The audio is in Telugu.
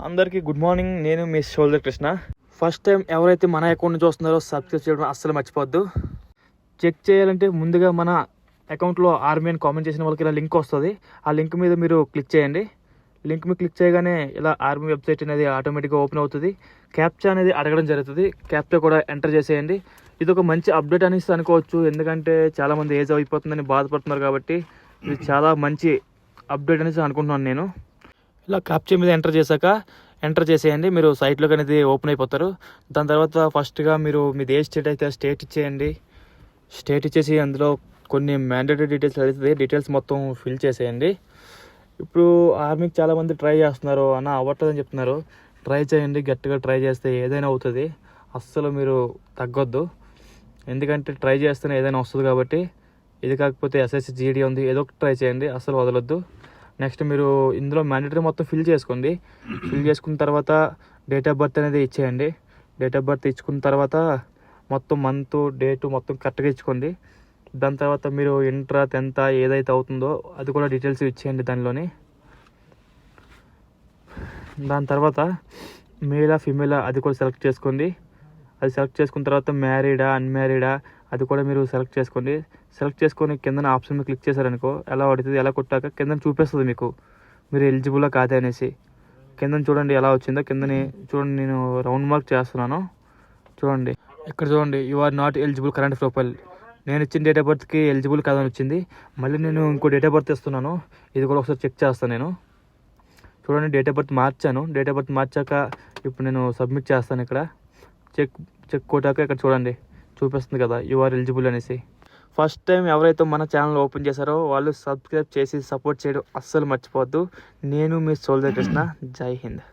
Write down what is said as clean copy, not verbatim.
అందరికీ గుడ్ మార్నింగ్. నేను మీ షోల్డర్ కృష్ణ. ఫస్ట్ టైం ఎవరైతే మన అకౌంట్ని చూస్తున్నారో సబ్స్క్రైబ్ చేయడం అస్సలు మర్చిపోవద్దు. చెక్ చేయాలంటే ముందుగా మన అకౌంట్లో ఆర్మీ అని కామెంట్ చేసిన వాళ్ళకి ఇలా లింక్ వస్తుంది. ఆ లింక్ మీద మీరు క్లిక్ చేయండి. లింక్ మీద క్లిక్ చేయగానే ఇలా ఆర్మీ వెబ్సైట్ అనేది ఆటోమేటిక్గా ఓపెన్ అవుతుంది. క్యాప్చా అనేది అడగడం జరుగుతుంది. క్యాప్చా కూడా ఎంటర్ చేసేయండి. ఇది ఒక మంచి అప్డేట్ అనేసి అనుకోవచ్చు, ఎందుకంటే చాలామంది ఏజ్ అయిపోతుందని బాధపడుతున్నారు కాబట్టి ఇది చాలా మంచి అప్డేట్ అనేసి అనుకుంటున్నాను నేను. ఇలా క్యాప్చా మీద ఎంటర్ చేసేయండి. మీరు సైట్లోకి అనేది ఓపెన్ అయిపోతారు. దాని తర్వాత ఫస్ట్గా మీరు మీది ఏ స్టేట్ అయితే స్టేట్ ఇచ్చేయండి. స్టేట్ ఇచ్చేసి అందులో కొన్ని మ్యాండేటరీ డీటెయిల్స్ అడుగుతుంది. డీటెయిల్స్ మొత్తం ఫిల్ చేసేయండి. ఇప్పుడు ఆర్మీకి చాలామంది ట్రై చేస్తున్నారు, అన్న అవ్వట్లేదని చెప్తున్నారు. ట్రై చేయండి, గట్టిగా ట్రై చేస్తే ఏదైనా అవుతుంది. అస్సలు మీరు తగ్గొద్దు, ఎందుకంటే ట్రై చేస్తేనే ఏదైనా వస్తుంది కాబట్టి. ఇది కాకపోతే ఎస్ఎస్సి జీడీ ఉంది, ఏదో ఒకటి ట్రై చేయండి, అస్సలు వదలొద్దు. నెక్స్ట్ మీరు ఇందులో మ్యాండేటరీ మొత్తం ఫిల్ చేసుకోండి. ఫిల్ చేసుకున్న తర్వాత డేట్ ఆఫ్ బర్త్ అనేది ఇచ్చేయండి. డేట్ ఆఫ్ బర్త్ ఇచ్చుకున్న తర్వాత మొత్తం మంత్ డేటు మొత్తం కరెక్ట్గా ఇచ్చుకోండి. దాని తర్వాత మీరు ఇంటర్ 10th ఏదైతే అవుతుందో అది కూడా డీటెయిల్స్ ఇచ్చేయండి దానిలోని. దాని తర్వాత మేలా ఫీమేలా అది కూడా సెలెక్ట్ చేసుకోండి. అది సెలెక్ట్ చేసుకున్న తర్వాత మ్యారీడా అన్మ్యారీడా అది కూడా మీరు సెలెక్ట్ చేసుకోండి. సెలెక్ట్ చేసుకొని కింద ఆప్షన్ మీద క్లిక్ చేశారనుకో ఎలా పడుతుంది, ఎలా కొట్టాక కింద చూపిస్తుంది మీకు మీరు ఎలిజిబుల్లా కాదే అనేసి. కింద చూడండి ఎలా వచ్చిందో. కిందని చూడండి, నేను రౌండ్ మార్క్ చేస్తున్నాను చూడండి. ఇక్కడ చూడండి, you are not eligible current profile. నేను ఇచ్చిన డేట్ ఆఫ్ బర్త్కి ఎలిజిబుల్ కాదని వచ్చింది. మళ్ళీ నేను ఇంకో డేట్ ఆఫ్ బర్త్ ఇస్తున్నాను. ఇది కూడా ఒకసారి చెక్ చేస్తాను నేను. చూడండి, డేట్ ఆఫ్ బర్త్ మార్చాను. డేట్ ఆఫ్ బర్త్ మార్చాక ఇప్పుడు నేను సబ్మిట్ చేస్తాను. ఇక్కడ చెక్ కొట్టాక ఇక్కడ చూడండి చూపిస్తుంది కదా యు ఆర్ ఎలిజిబుల్ అనేసి. ఫస్ట్ టైం ఎవరైతే మన ఛానల్ ఓపెన్ చేశారో వాళ్ళు సబ్స్క్రైబ్ చేసి సపోర్ట్ చేయడం అస్సలు మర్చిపోవద్దు. నేను మీ షోల్డర్ కృష్ణ. జై హింద్.